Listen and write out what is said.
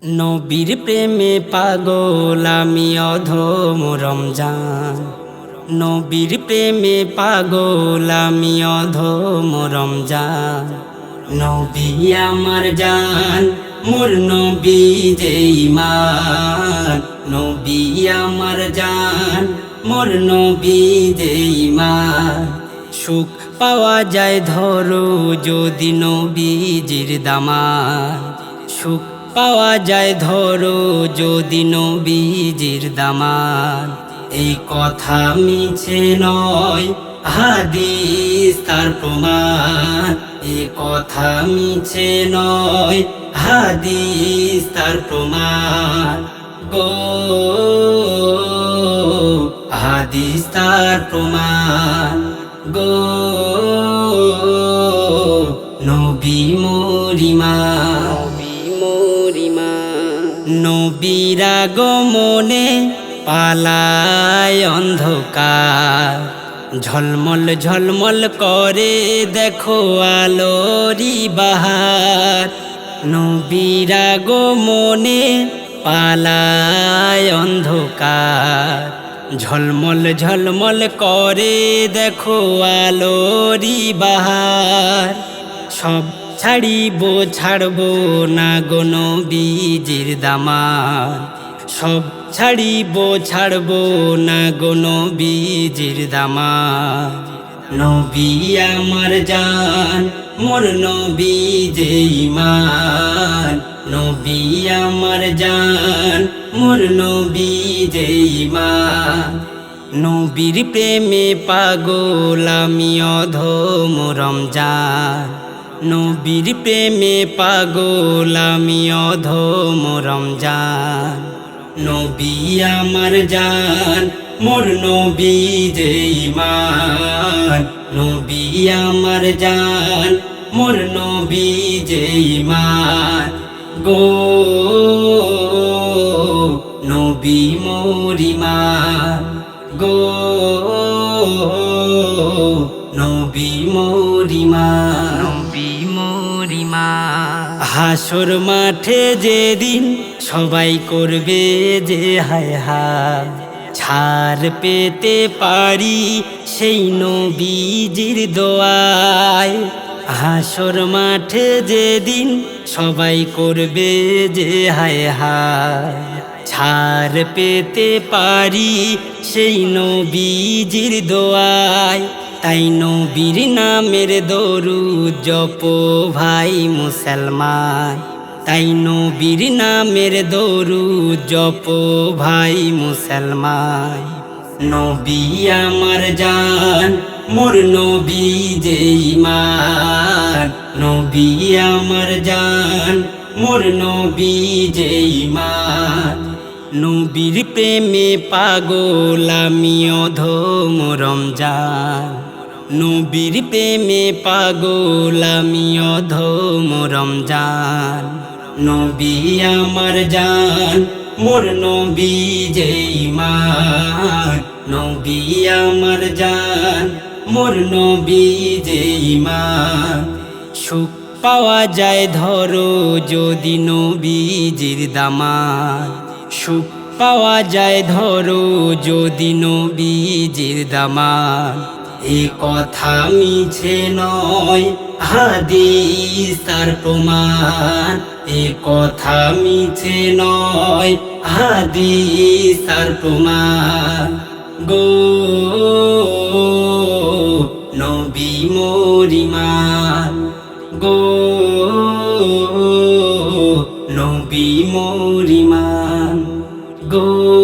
নবীর প্রেমে পাগল আমি অধম রমজান। নবীর প্রেমে পাগল আমি অধম রমজান। নবী আমার জান, মোর নবী যে ঈমান। নবী আমার জান, মোর নবী যে ঈমান। সুখ পাওয়া যায় ধরো যদি নবীজির দামান। সুখ পাওয়া যায় ধরো যদি নবীজির দামান। এই কথা মিছে নয়, হাদিস তার প্রমাণ। এই কথা মিছে নয়, হাদিস তার প্রমাণ। গো হাদিস তার প্রমাণ। গো নবী মোর ঈমান। নবীর আগমনে পালায় অন্ধকার। ঝলমল ঝলমল করে দেখো আলোরি বাহার। নবীর আগমনে পালায় অন্ধকার। ঝলমল ঝলমল করে দেখো আলোরি বাহার। সব ছাড়িব ছাড়ব না গো নবীজির দামান। সব ছাড়িব ছাড়ব না গো নবীজির দামান। নবী আমার জান, মোর নবী যে ঈমান। নবী আমার জান, মোর নবী যে ঈমান। নবীর প্রেমে পাগল আমি অধম রমজান। নবীর প্রেমে পাগল আমি অধম রমজান। নবী আমার জান, মোর নবী যে ঈমান। নবী আমার জান, মোর নবী যে ঈমান। গো নবী মোর ঈমান। গো নবী মোর ঈমান। হাসর মাঠে যেদিন সবাই করবে যে হায় হায়। ছাড় পেতে পারি সেই নবীজির দোয়ায়। হাসর মাঠে যেদিন সবাই করবে যে হায় হায়। ছাড় পেতে পারি সেই নবীজির দোয়ায়। তাই নবীর নামের দরুদ জপো ভাই মুসলমান। তাই নবীর নামের দরুদ জপো ভাই মুসলমান। নবী আমার জান, মোর নবী যে ঈমান। নবী আমার জান, মোর নবী যে ঈমান। নবীর প্রেমে পাগল আমি অধম রমজান। নবীর প্রেমে পাগল আমি অধম রমজান। নবী আমার জান, মোর নবী যে ঈমান। নবী আমার জান, মোর নবী যে ঈমান। সুখ পাওয়া যায় ধরো যদি নবীজির দামান। সুখ পাওয়া যায় ধরো যদি নবীজির দামান। এ কথা মিছে নয়, হাদিস তার প্রমাণ। এ কথা মিছে নয়, হাদিস তার প্রমাণ। গো নবী মোর ঈমান। গো নবী মোর ঈমান। গো